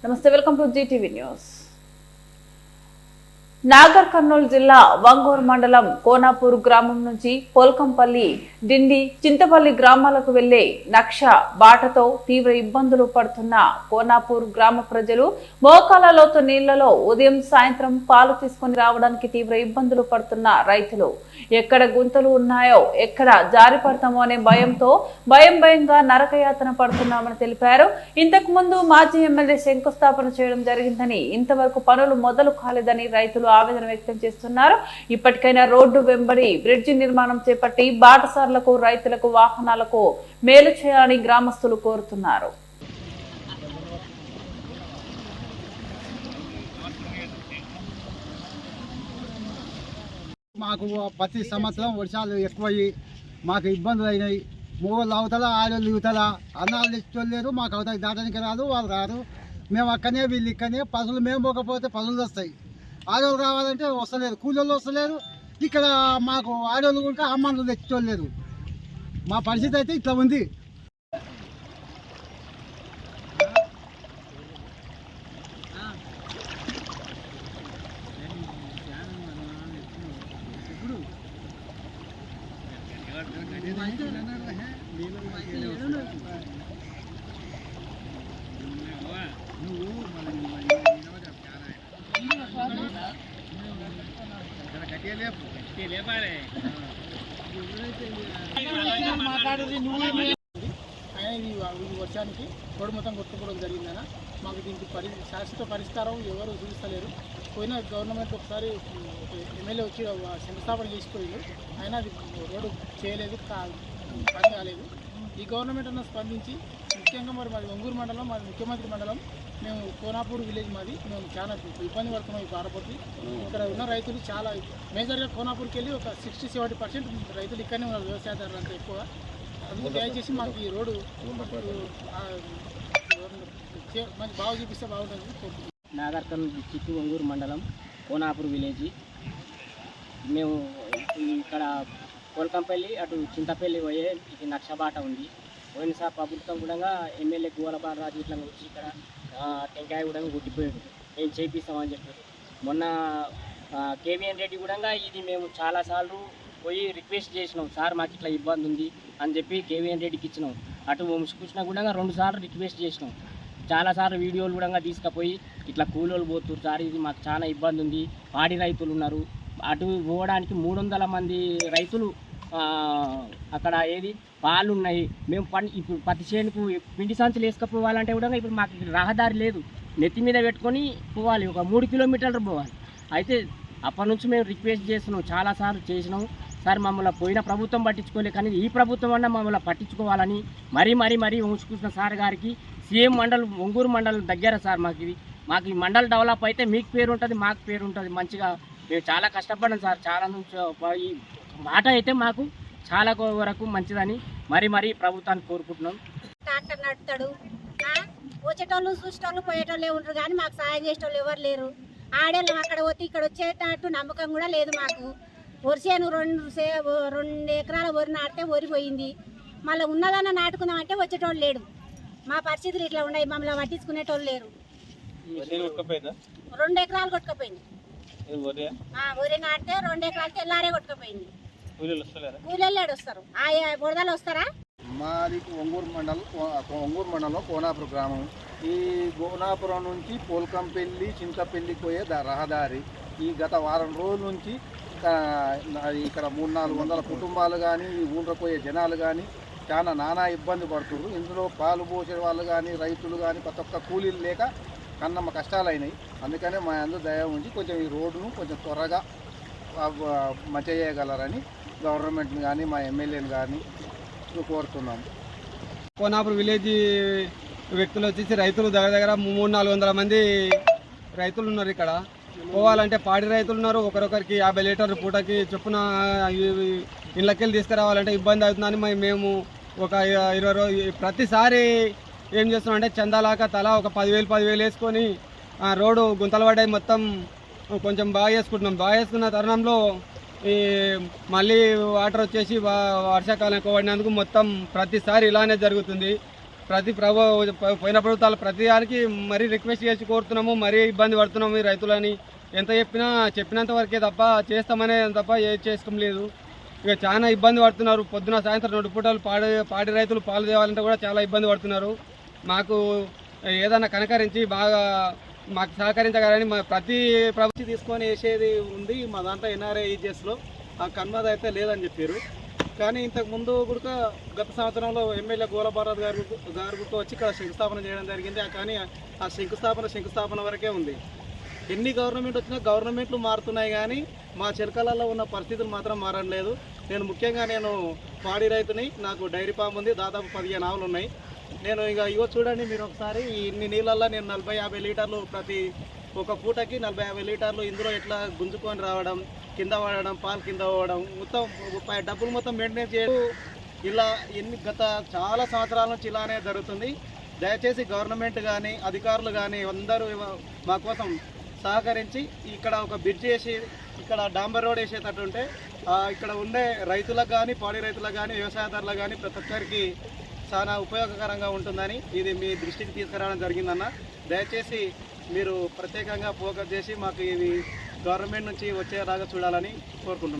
నమస్తే, welcome to GTV news. Nagar Kurnool జిల్లా వంగూరు మండలం కోనాపూర్ గ్రామం నుంచి పోల్కంపల్లి, డిండి, చింతపల్లి గ్రామాలకు వెళ్లే నక్ష బాటతో తీవ్ర ఇబ్బందులు పడుతున్న కోనాపూర్ గ్రామ ప్రజలు మోకాల లోతు నీళ్లలో ఉదయం సాయంత్రం పాలు తీసుకుని రావడానికి తీవ్ర ఇబ్బందులు పడుతున్న రైతులు ఎక్కడ గుంతలు ఉన్నాయో, ఎక్కడ జారి పడతామో అనే భయంగా నరకయాతన పడుతున్నామని తెలిపారు. ఇంతకు ముందు మాజీ ఎమ్మెల్యే శంకుస్థాపన చేయడం జరిగిందని, ఇంతవరకు పనులు మొదలు కాలేదని రైతులు ఆవేదన వ్యక్తం చేస్తున్నారు. ఇప్పటికైనా రోడ్డు వెంబడి బ్రిడ్జి నిర్మాణం చేపట్టి బాటసార్లకు, రైతులకు, వాహనాలకు మేలు చేయాలని గ్రామస్తులు కోరుతున్నారు. మాకు ప్రతి సంవత్సరం వర్షాలు ఎక్కువయ్యి మాకు ఇబ్బందులు అయినాయి. మూగోళ్ళు అవతల, ఆడోళ్ళు ఇవతల, అన్నాలు తెచ్చుకోలేరు. మాకు అవతల దాటానికి రాదు, వాళ్ళు రారు. మేము అక్కనే, వీళ్ళు ఇక్కడనే. పసులు మేము పోకపోతే పసులు వస్తాయి. ఆడోళ్ళు రావాలంటే వస్తలేరు, కూలీళ్ళు వస్తలేరు. ఇక్కడ మాకు ఆడోళ్ళు కూడా అమ్మాయిలు తెచ్చుకోలేరు. మా పరిస్థితి అయితే ఇట్లా ఉంది. ఈ వర్షానికి రోడ్డు మొత్తం కొట్టుకోవడం జరిగిందన్న. మాకు దీనికి శాశ్వత పరిష్కారం ఎవరు చూపిస్తలేరు. పోయిన గవర్నమెంట్ ఒకసారి ఎమ్మెల్యే వచ్చి శంకుస్థాపన చేసిపోయారు, అయినా అది రోడ్డు చేయలేదు, పని కాలేదు. ఈ గవర్నమెంట్ అన్న స్పందించి, ముఖ్యంగా మాది వంగూరు మండలం, మాది ముఖ్యమంత్రి మండలం. మేము కోనాపూర్ విలేజ్ మాది. మేము చాలా ఇబ్బంది పడుతున్నాం ఈ పారపట్టి. ఇక్కడ ఉన్న రైతులు చాలా మేజర్గా కోనాపూర్కి వెళ్ళి ఒక 60-70% రైతులు ఇక్కడనే ఉన్నారు, వ్యవసాయదారులు అంతా ఎక్కువ. అందుకు దయచేసి మాకు ఈ రోడ్డు మంచి బాగా చూపిస్తే బాగుంటుంది. నాగర్ కర్నూలు డిస్ట్రిక్ట్ వంగూరు మండలం కోనాపూర్ విలేజ్. మేము ఇక్కడ పోల్కంపల్లి అటు చింతపల్లి పోయే ఇది నక్షబాట ఉంది. పోయినసారి ప్రభుత్వం కూడా ఎమ్మెల్యే గోలబాల రాజు ఇట్లా వచ్చి ఇక్కడ టెంకాయ కూడా కొట్టిపోయాడు, మేము చేపిస్తామని చెప్పారు. మొన్న కేవీఎన్ రెడ్డి కూడా ఇది మేము చాలాసార్లు పోయి రిక్వెస్ట్ చేసినాం, సార్ మాకు ఇట్లా ఇబ్బంది ఉంది అని చెప్పి కేవీఎన్ రెడ్డికి ఇచ్చినాం. అటు వంశకృష్ణ కూడా 2 సార్లు రిక్వెస్ట్ చేసినాం. చాలాసార్లు వీడియోలు కూడా తీసుకుపోయి ఇట్లా కూలోళ్ళు పోతున్నారు సార్, ఇది మాకు చాలా ఇబ్బంది ఉంది, పాడి రైతులు ఉన్నారు, అటు పోవడానికి 300 మంది రైతులు అక్కడ ఏది పాలు ఉన్నాయి. మేము ఇప్పుడు పత్తి చేనుకు పిండి సంచులు వేసుకపోవాలంటే కూడా ఇప్పుడు మాకు రహదారి లేదు, నెత్తి మీద పెట్టుకొని పోవాలి, ఒక 3 కిలోమీటర్లు పోవాలి. అయితే అప్పటి నుంచి మేము రిక్వెస్ట్ చేస్తున్నాం, చాలాసార్లు చేసినాం. సార్ మమ్మల్ని పోయిన ప్రభుత్వం పట్టించుకోలే, కానీ ఈ ప్రభుత్వం అన్నా మమ్మల్ని పట్టించుకోవాలని మరీ ఉంచుకుంటున్న సార్ గారికి, సీఎం మండలం వంగూరు మండలం దగ్గర సార్ మాకు ఈ మండలం డెవలప్ అయితే మీకు పేరు ఉంటుంది, మాకు పేరు ఉంటుంది మంచిగా. మేము చాలా కష్టపడ్డాం సార్, చాలా నుంచి ఈ మాట అయితే మాకు చాలా వరకు మంచిదని మరీ ప్రభుత్వాన్ని కోరుకుంటున్నాం. ట్రాక్టర్ నడుపుతాడు, వచ్చేటోళ్ళు చూసేటోళ్ళు పోయేటోళ్ళే ఉంటారు, కానీ మాకు సాయం చేసేటోళ్ళు ఎవరు లేరు. ఆడేళ్ళం అక్కడ పోతే ఇక్కడ వచ్చేటట్టు నమ్మకం కూడా లేదు మాకు. వరిసేను 2 ఎకరాల వరి నాటితే వరి పోయింది, మళ్ళీ ఉన్నదన్న నాటుకుందామంటే వచ్చేటోళ్ళు లేడు. మా పరిస్థితులు ఇట్లా ఉన్నాయి, మమ్మల్ని పట్టించుకునేటోళ్ళు లేరు. 2 ఎకరాలు కొట్టుకుపోయింది, వరి నాటితే 2 ఎకరాలు తెల్లారే కొట్టుకుపోయింది. కూలీళ్ళు వస్తారు, బురదలు వస్తారా? మాది వంగూరు మండలం కోనాపురం గ్రామం. ఈ కోనాపురం నుంచి పోల్కంపల్లి, చింతపల్లికి పోయే రహదారి ఈ గత వారం రోజుల నుంచి ఇక్కడ 300-400 కుటుంబాలు కానీ, ఈ ఊళ్ళో పోయే జనాలు కానీ చాలా నానా ఇబ్బంది పడుతున్నారు. ఇందులో పాలు పోసే వాళ్ళు కానీ, రైతులు కానీ, ప్రతి ఒక్క కూలీలు లేక కన్నమ్మ కష్టాలు అయినాయి. అందుకనే మా అందరూ దయ ఉంచి కొంచెం ఈ రోడ్డును కొంచెం త్వరగా మంచి చేయగలరని గవర్నమెంట్ని కానీ, మా ఎమ్మెల్యేని కానీ కోరుతున్నాము. కోనాపూర్ విలేజ్ వ్యక్తులు వచ్చేసి రైతులు దగ్గర 300-400 మంది రైతులు ఉన్నారు. ఇక్కడ పోవాలంటే పాడి రైతులు ఉన్నారు. ఒకరొకరికి 50 లీటర్ల పూటకి చొప్పున ఇళ్ళకెళ్ళి తీసుకురావాలంటే ఇబ్బంది అవుతుందని మేము ఒక 20 రోజులు ప్రతిసారి ఏం చేస్తున్నాం అంటే చందాలాక తలా ఒక 10,000 వేసుకొని రోడ్డు గుంతలు పడ్డాయి, మొత్తం కొంచెం బాగా చేసుకున్న తరుణంలో ఈ మళ్ళీ వాటర్ వచ్చేసి వర్షాకాలం ఎక్కువ పడినందుకు మొత్తం ప్రతిసారి ఇలానే జరుగుతుంది. పోయిన ప్రభుత్వాలు ప్రతి దానికి మరీ రిక్వెస్ట్ చేసి కోరుతున్నాము, మరీ ఇబ్బంది పడుతున్నాము ఈ రైతులని. ఎంత చెప్పినంత వరకే తప్ప చేస్తామనే తప్ప ఏది చేసుకోం లేదు. ఇక చాలా ఇబ్బంది పడుతున్నారు. పొద్దున సాయంత్రం 2 పూటలు పాడి రైతులు పాలు తేవాలంటే కూడా చాలా ఇబ్బంది పడుతున్నారు. మాకు ఏదన్నా కనకరించి బాగా మాకు సహకరించగలని ప్రతి ప్రభుత్వం తీసుకొని వేసేది ఉంది. మా దాంట్లో NRIGSలో ఆ కన్మద అయితే లేదని చెప్పారు. కానీ ఇంతకుముందు కూడా గత సంవత్సరంలో ఎమ్మెల్యే గోలభారత్ గారు కూడా వచ్చి ఇక్కడ శంకుస్థాపన చేయడం జరిగింది. కానీ ఆ శంకుస్థాపన వరకే ఉంది. ఎన్ని గవర్నమెంట్ వచ్చినా గవర్నమెంట్లు మారుతున్నాయి కానీ మా చిలకలలో ఉన్న పరిస్థితులు మాత్రం మారట్లేదు. నేను పాడి రైతుని, నాకు డైరీ ఫామ్ ఉంది, దాదాపు 15 ఆవులు ఉన్నాయి. నేను ఇగో చూడండి మీరు ఒకసారి, ఇన్ని నీళ్ళల్లో నేను 40-50 లీటర్లు ప్రతి ఒక పూటకి 40-50 లీటర్లు ఇందులో ఎట్లా గుంజుకొని రావడం, కింద పడడం, పాలు కింద పోవడం, మొత్తం డబ్బులు మొత్తం మెయింటైన్ చేయడం ఇలా గత చాలా సంవత్సరాల నుంచి ఇలానే జరుగుతుంది. దయచేసి గవర్నమెంట్ కానీ అధికారులు కానీ అందరూ మా కోసం సహకరించి ఇక్కడ ఒక బ్రిడ్జ్ వేసి ఇక్కడ డాంబర్ రోడ్ వేసేటట్టుంటే ఇక్కడ ఉండే రైతులకు కానీ, పాడి రైతులకు కానీ, వ్యవసాయదారులకు కానీ ప్రతి ఒక్కరికి చాలా ఉపయోగకరంగా ఉంటుందని ఇది మీ దృష్టికి తీసుకురావడం జరిగిందన్న. దయచేసి మీరు ప్రత్యేకంగా ఫోకస్ చేసి మాకు ఇది గవర్నమెంట్ నుంచి వచ్చేలాగా చూడాలని కోరుకుంటున్నాను.